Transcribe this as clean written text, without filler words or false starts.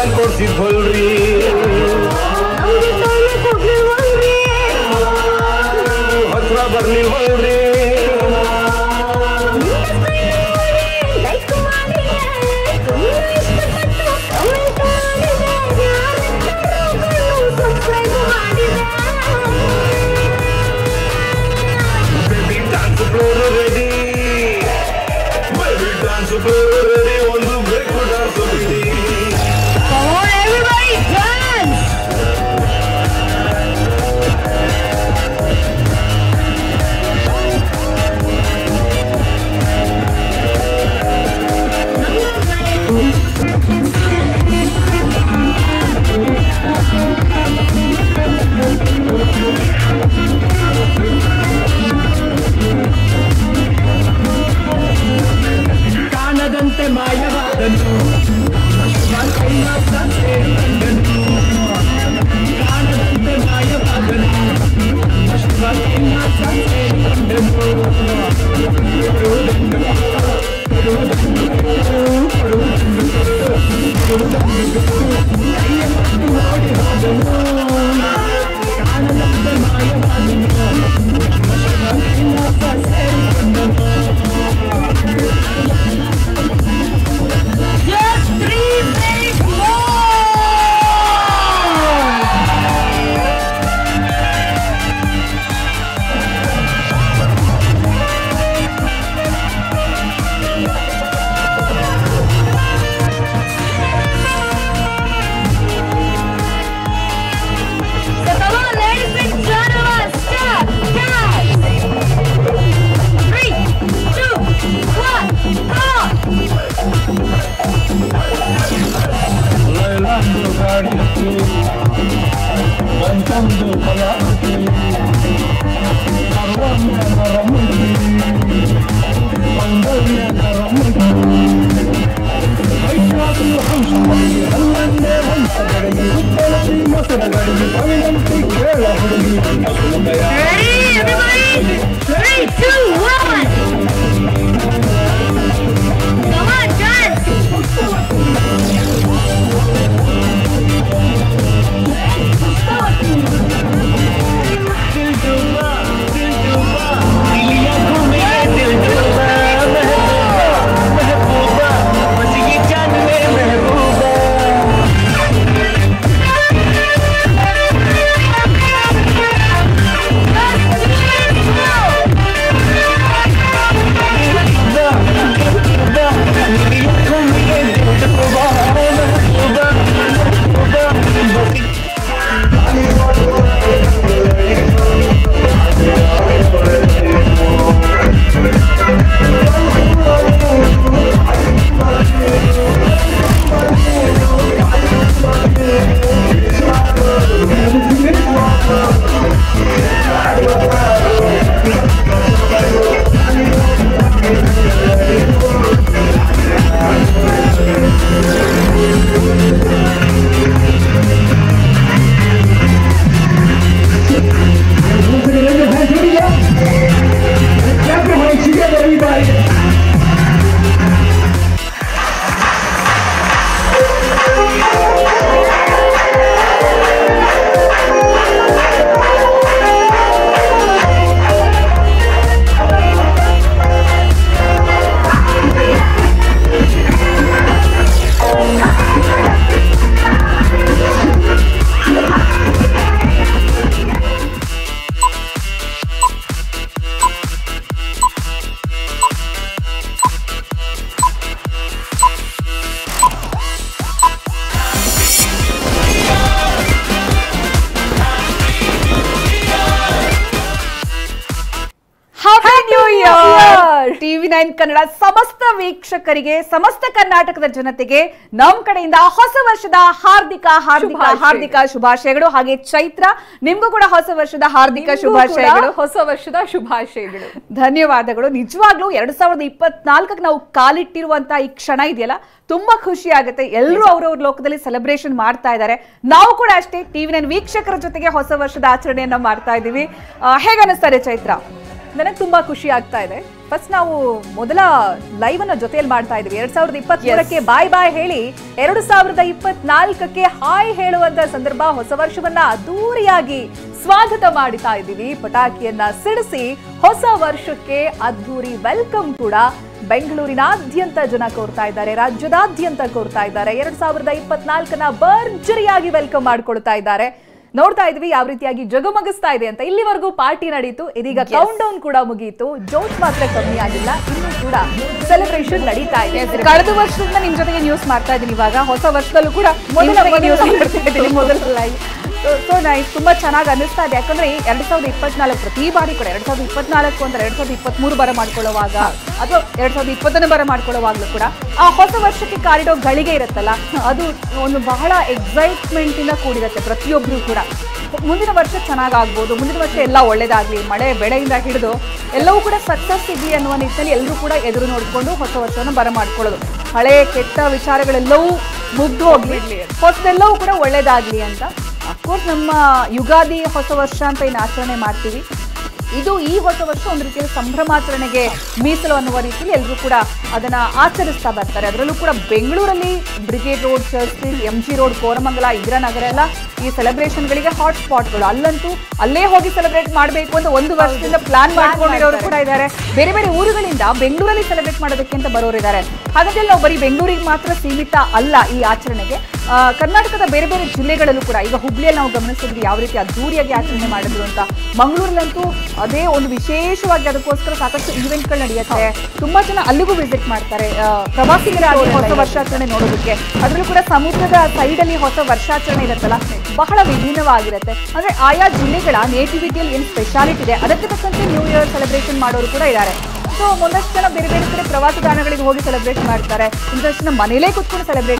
Plan ಕೊಡ್ಸಿದ್ವಲ್ರಿ ಹತ್ರ ಬರ್ಲಿಲ್ವಲ್ರಿ ಕಾಣದಂತೆ ಮಾಯವಾದನು ಕಾಣದಂತೆ ಮಾಯವಾದನು ಟಿವಿ9 ಕನ್ನಡ ಸಮಸ್ತ ವೀಕ್ಷಕರಿಗೆ ಸಮಸ್ತ ಕರ್ನಾಟಕದ ಜನತೆಗೆ ನಮ್ಮ ಕಡೆಯಿಂದ ಹೊಸ ವರ್ಷದ ಹಾರ್ದಿಕ ಹಾರ್ದಿಕ ಹಾರ್ದಿಕ ಶುಭಾಶಯಗಳು. ಹಾಗೆ ಚೈತ್ರ ನಿಮಗೂ ಕೂಡ ಹೊಸ ವರ್ಷದ ಹಾರ್ದಿಕ ಶುಭಾಶಯಗಳು. ಹೊಸ ವರ್ಷದ ಶುಭಾಶಯಗಳು. ಧನ್ಯವಾದಗಳು. ನಿಜವಾಗ್ಲೂ 2024ಕ್ಕೆ ನಾವು ಕಾಲಿಟ್ಟಿರುವಂತ ಈ ಕ್ಷಣ ಇದೆಯಲ್ಲ ತುಂಬಾ ಖುಷಿ ಆಗುತ್ತೆ. ಎಲ್ಲರೂ ಅವರವ್ರ ಲೋಕದಲ್ಲಿ ಸೆಲೆಬ್ರೇಷನ್ ಮಾಡ್ತಾ ಇದ್ದಾರೆ. ನಾವು ಕೂಡ ಅಷ್ಟೇ ಟಿವಿ9 ವೀಕ್ಷಕರ ಜೊತೆಗೆ ಹೊಸ ವರ್ಷದ ಆಚರಣೆಯನ್ನ ಮಾಡ್ತಾ ಇದೀವಿ. ಹೇಗನ್ನಿಸ್ತಾರೆ ಚೈತ್ರ? ನನಗೆ ತುಂಬಾ ಖುಷಿ ಆಗ್ತಾ ಇದೆ. ಫಸ್ಟ್ ನಾವು ಮೊದಲ ಲೈವ್ ಅನ್ನ ಜೊತೆಯಲ್ಲಿ ಮಾಡ್ತಾ ಇದ್ವಿ. 2023ಕ್ಕೆ ಬಾಯ್ ಬಾಯ್ ಹೇಳಿ 2024ಕ್ಕೆ ಹಾಯ್ ಹೇಳುವಂತ ಸಂದರ್ಭ, ಹೊಸ ವರ್ಷವನ್ನ ಅದ್ದೂರಿಯಾಗಿ ಸ್ವಾಗತ ಮಾಡ್ತಾ ಇದ್ದೀವಿ. ಪಟಾಕಿಯನ್ನ ಸಿಡಿಸಿ ಹೊಸ ವರ್ಷಕ್ಕೆ ಅದ್ದೂರಿ ವೆಲ್ಕಮ್ ಕೂಡ ಬೆಂಗಳೂರಿನಾದ್ಯಂತ ಜನ ಕೋರ್ತಾ ಇದ್ದಾರೆ, ರಾಜ್ಯದಾದ್ಯಂತ ಕೋರ್ತಾ ಇದ್ದಾರೆ. 2024ನ ಭರ್ಜರಿಯಾಗಿ ವೆಲ್ಕಮ್ ಮಾಡ್ಕೊಳ್ತಾ ಇದ್ದಾರೆ. ನೋಡ್ತಾ ಇದ್ವಿ ಯಾವ ರೀತಿಯಾಗಿ ಜಗಮಗಿಸ್ತಾ ಇದೆ ಅಂತ. ಇಲ್ಲಿವರೆಗೂ ಪಾರ್ಟಿ ನಡೀತು, ಇದೀಗ ಕೌಂಟ್ ಡೌನ್ ಕೂಡ ಮುಗಿಯಿತು. ಜೋಶ್ ಮಾತ್ರ ಕಮ್ಮಿ ಆಗಿಲ್ಲ, ಇನ್ನೂ ಕೂಡ ಸೆಲೆಬ್ರೇಷನ್ ನಡೀತಾ ಇದೆ. ಕಳೆದ ವರ್ಷದಿಂದ ನಿಮ್ ಜೊತೆಗೆ ನ್ಯೂಸ್ ಮಾಡ್ತಾ ಇದ್ದೀನಿ. ಇವಾಗ ಹೊಸ ವರ್ಷದಲ್ಲೂ ಕೂಡ ಮೊದಲ ಲೈವ್. ಸೊ ನೈಸ್, ತುಂಬಾ ಚೆನ್ನಾಗಿ ಅನಿಸ್ತಾ ಇದೆ. ಯಾಕಂದ್ರೆ 2024 ಪ್ರತಿ ಬಾರಿ ಕೂಡ 2024 ಅಂದ್ರೆ 2023 ಬರ ಮಾಡ್ಕೊಳ್ಳುವಾಗ ಅಥವಾ 2020 ಬರ ಮಾಡ್ಕೊಳ್ಳುವಾಗ್ಲೂ ಕೂಡ ಆ ಹೊಸ ವರ್ಷಕ್ಕೆ ಕಾರಿಡೋ ಗಳಿಗೆ ಇರುತ್ತಲ್ಲ, ಅದು ಒಂದು ಬಹಳ ಎಕ್ಸೈಟ್ಮೆಂಟ್ ಇಂದ ಕೂಡಿರುತ್ತೆ ಪ್ರತಿಯೊಬ್ರು ಕೂಡ. ಮುಂದಿನ ವರ್ಷ ಚೆನ್ನಾಗಾಗ್ಬೋದು, ಮುಂದಿನ ವರ್ಷ ಎಲ್ಲ ಒಳ್ಳೇದಾಗ್ಲಿ, ಮಳೆ ಬೆಳೆಯಿಂದ ಹಿಡಿದು ಎಲ್ಲವೂ ಕೂಡ ಸಕ್ಸಸ್ ಸಿಗ್ಲಿ ಅನ್ನುವ ನಿಟ್ಟಿನಲ್ಲಿ ಎಲ್ಲರೂ ಕೂಡ ಎದುರು ನೋಡಿಕೊಂಡು ಹೊಸ ವರ್ಷವನ್ನು ಬರ ಮಾಡ್ಕೊಳ್ಳೋದು. ಹಳೆ ಕೆಟ್ಟ ವಿಚಾರಗಳೆಲ್ಲವೂ ಮುಗ್ದು ಹೋಗ್ಲಿ, ಹೊಸದೆಲ್ಲವೂ ಕೂಡ ಒಳ್ಳೇದಾಗ್ಲಿ ಅಂತ. ಅಫ್ಕೋರ್ಸ್ ನಮ್ಮ ಯುಗಾದಿ ಹೊಸ ವರ್ಷ ಅಂತ ಏನು ಆಚರಣೆ ಮಾಡ್ತೀವಿ, ಇದು ಈ ಹೊಸ ವರ್ಷ ಒಂದು ರೀತಿಯ ಸಂಭ್ರಮಾಚರಣೆಗೆ ಮೀಸಲು ಅನ್ನುವ ರೀತಿಯಲ್ಲಿ ಎಲ್ಲರೂ ಕೂಡ ಅದನ್ನ ಆಚರಿಸ್ತಾ ಬರ್ತಾರೆ. ಅದರಲ್ಲೂ ಕೂಡ ಬೆಂಗಳೂರಲ್ಲಿ brigade road, church street, MG road, Koramangala, Indiranagar ಎಲ್ಲ ಈ ಸೆಲೆಬ್ರೇಷನ್ಗಳಿಗೆ ಹಾಟ್ ಸ್ಪಾಟ್ಗಳು. ಅಲ್ಲಂತೂ ಅಲ್ಲೇ ಹೋಗಿ ಸೆಲೆಬ್ರೇಟ್ ಮಾಡಬೇಕು ಅಂತ ಒಂದು ವರ್ಷದಿಂದ ಪ್ಲಾನ್ ಮಾಡ್ಕೊಂಡಿರೋರು ಕೂಡ ಇದ್ದಾರೆ. ಬೇರೆ ಬೇರೆ ಊರುಗಳಿಂದ ಬೆಂಗಳೂರಲ್ಲಿ ಸೆಲೆಬ್ರೇಟ್ ಮಾಡೋದಕ್ಕೆ ಅಂತ ಬರೋರು ಇದ್ದಾರೆ. ಹಾಗಾಗಿ ನಾವು ಬರೀ ಬೆಂಗಳೂರಿಗೆ ಮಾತ್ರ ಸೀಮಿತ ಅಲ್ಲ ಈ ಆಚರಣೆಗೆ. ಕರ್ನಾಟಕದ ಬೇರೆ ಬೇರೆ ಜಿಲ್ಲೆಗಳಲ್ಲೂ ಕೂಡ, ಈಗ ಹುಬ್ಳಿಯಲ್ಲಿ ನಾವು ಗಮನಿಸಿದ್ವಿ ಯಾವ ರೀತಿ ಅದ್ದೂರಿಯಾಗಿ ಆಚರಣೆ ಮಾಡಿದ್ರು ಅಂತ. ಮಂಗಳೂರಲ್ಲಂತೂ ಅದೇ ಒಂದು ವಿಶೇಷವಾಗಿ ಅದಕ್ಕೋಸ್ಕರ ಸಾಕಷ್ಟು ಈವೆಂಟ್ಗಳು ನಡೆಯುತ್ತೆ. ತುಂಬಾ ಜನ ಅಲ್ಲಿಗೂ ವಿಸಿಟ್ ಮಾಡ್ತಾರೆ ಪ್ರವಾಸಿಗರಾಗಿ ಹೊಸ ವರ್ಷಾಚರಣೆ ನೋಡೋದಕ್ಕೆ. ಅದರಲ್ಲೂ ಕೂಡ ಸಮುದ್ರದ ಸೈಡಲ್ಲಿ ಹೊಸ ವರ್ಷಾಚರಣೆ ಇರುತ್ತಲ್ಲ, ಬಹಳ ವಿಭಿನ್ನವಾಗಿರುತ್ತೆ. ಅಂದ್ರೆ ಆಯಾ ಜಿಲ್ಲೆಗಳ ನೇಟಿವಿಟಿಯಲ್ಲಿ ಏನು ಸ್ಪೆಷಾಲಿಟಿ ಇದೆ ಅದಕ್ಕೆ ತಕ್ಕಂತೆ ನ್ಯೂ ಇಯರ್ ಸೆಲೆಬ್ರೇಷನ್ ಮಾಡೋರು ಕೂಡ ಇದ್ದಾರೆ. ಸೊ ಒಂದಷ್ಟು ಜನ ಬೇರೆ ಬೇರೆ ಕಡೆ ಪ್ರವಾಸ ತಾಣಗಳಿಗೆ ಹೋಗಿ ಸೆಲೆಬ್ರೇಟ್ ಮಾಡ್ತಾರೆ, ಇನ್ನೊಂದಷ್ಟು ಜನ ಮನೇಲೇ ಕೂತ್ಕೊಂಡು ಸೆಲೆಬ್ರೇಟ್